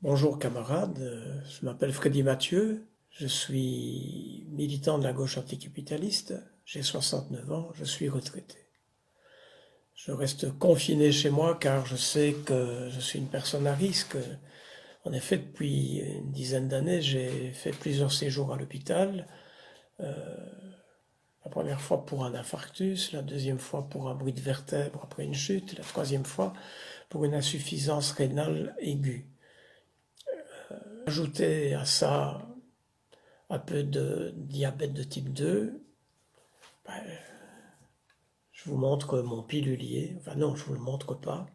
Bonjour camarades, je m'appelle Freddy Mathieu, je suis militant de la gauche anticapitaliste, j'ai 69 ans, je suis retraité. Je reste confiné chez moi car je sais que je suis une personne à risque. En effet, depuis une dizaine d'années, j'ai fait plusieurs séjours à l'hôpital. La première fois pour un infarctus, la deuxième fois pour un bruit de vertèbre après une chute, la troisième fois pour une insuffisance rénale aiguë. Ajouter à ça un peu de diabète de type 2, ben, je vous montre mon pilulier. Enfin non, je ne vous le montre pas.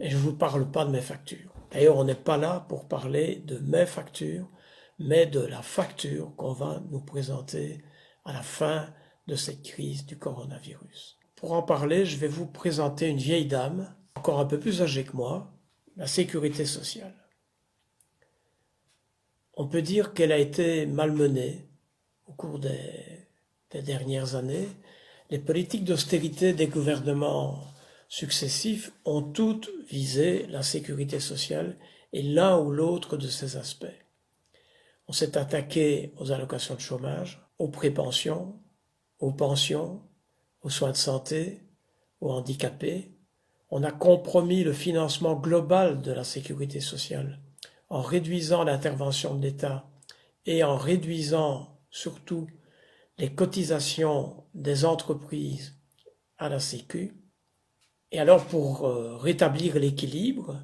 Et je ne vous parle pas de mes factures. D'ailleurs, on n'est pas là pour parler de mes factures, mais de la facture qu'on va nous présenter à la fin de cette crise du coronavirus. Pour en parler, je vais vous présenter une vieille dame, encore un peu plus âgée que moi, la sécurité sociale. On peut dire qu'elle a été malmenée au cours des dernières années. Les politiques d'austérité des gouvernements successifs ont toutes visé la sécurité sociale et l'un ou l'autre de ces aspects. On s'est attaqué aux allocations de chômage, aux prépensions, aux pensions, aux soins de santé, aux handicapés. On a compromis le financement global de la sécurité sociale en réduisant l'intervention de l'État et en réduisant surtout les cotisations des entreprises à la Sécu. Et alors pour rétablir l'équilibre,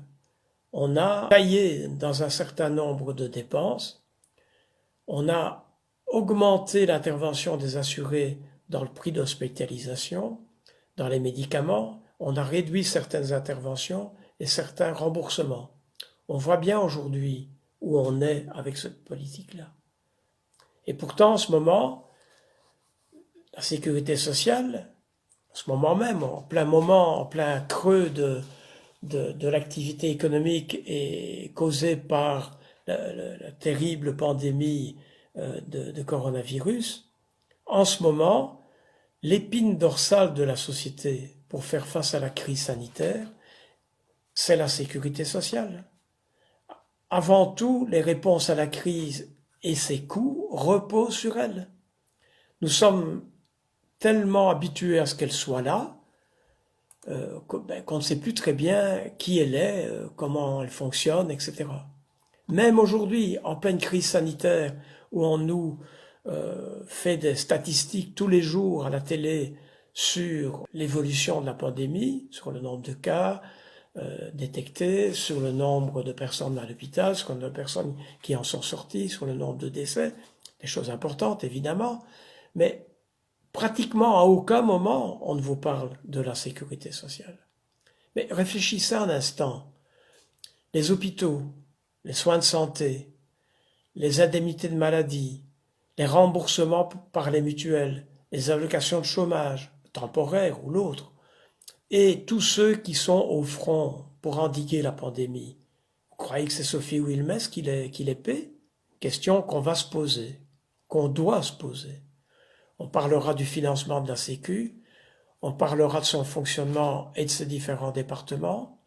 on a taillé dans un certain nombre de dépenses, on a augmenté l'intervention des assurés dans le prix d'hospitalisation, dans les médicaments, on a réduit certaines interventions et certains remboursements. On voit bien aujourd'hui où on est avec cette politique-là. Et pourtant, en ce moment, la sécurité sociale, en ce moment même, en plein creux de l'activité économique et causée par la terrible pandémie de coronavirus, en ce moment, l'épine dorsale de la société pour faire face à la crise sanitaire, c'est la sécurité sociale. Avant tout, les réponses à la crise et ses coûts reposent sur elle. Nous sommes tellement habitués à ce qu'elle soit là qu'on ne sait plus très bien qui elle est, comment elle fonctionne, etc. Même aujourd'hui, en pleine crise sanitaire, où on nous fait des statistiques tous les jours à la télé sur l'évolution de la pandémie, sur le nombre de cas détectés, sur le nombre de personnes à l'hôpital, sur le nombre de personnes qui en sont sorties, sur le nombre de décès, des choses importantes évidemment, mais pratiquement à aucun moment on ne vous parle de la sécurité sociale. Mais réfléchissez un instant. Les hôpitaux, les soins de santé, les indemnités de maladie, les remboursements par les mutuelles, les allocations de chômage, temporaires ou l'autre, et tous ceux qui sont au front pour endiguer la pandémie. Vous croyez que c'est Sophie Wilmès qui les paie? Question qu'on va se poser, qu'on doit se poser. On parlera du financement de la Sécu, on parlera de son fonctionnement et de ses différents départements,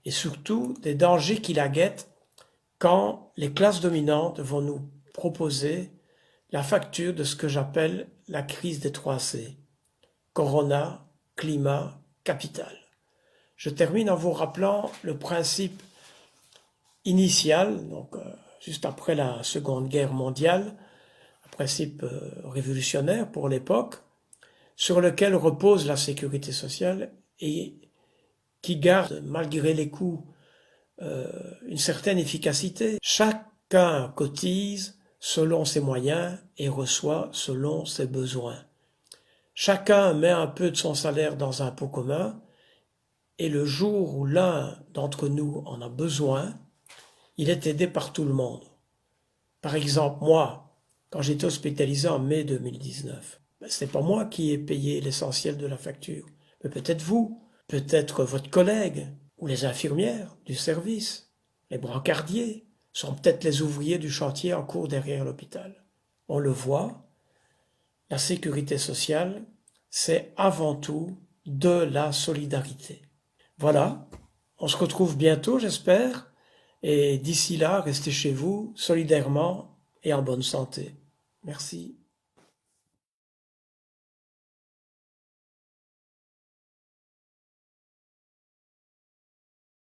et surtout des dangers qui la guettent quand les classes dominantes vont nous proposer la facture de ce que j'appelle la crise des 3 C. Corona, climat, capital. Je termine en vous rappelant le principe initial, donc juste après la Seconde Guerre mondiale, un principe révolutionnaire pour l'époque, sur lequel repose la sécurité sociale et qui garde, malgré les coûts, une certaine efficacité. Chacun cotise selon ses moyens et reçoit selon ses besoins. Chacun met un peu de son salaire dans un pot commun et le jour où l'un d'entre nous en a besoin, il est aidé par tout le monde. Par exemple, moi, quand j'étais hospitalisé en mai 2019, ce n'est pas moi qui ai payé l'essentiel de la facture, mais peut-être vous, peut-être votre collègue, ou les infirmières du service, les brancardiers, sont peut-être les ouvriers du chantier en cours derrière l'hôpital. On le voit, la sécurité sociale, c'est avant tout de la solidarité. Voilà, on se retrouve bientôt, j'espère, Et d'ici là, restez chez vous, solidairement et en bonne santé. Merci.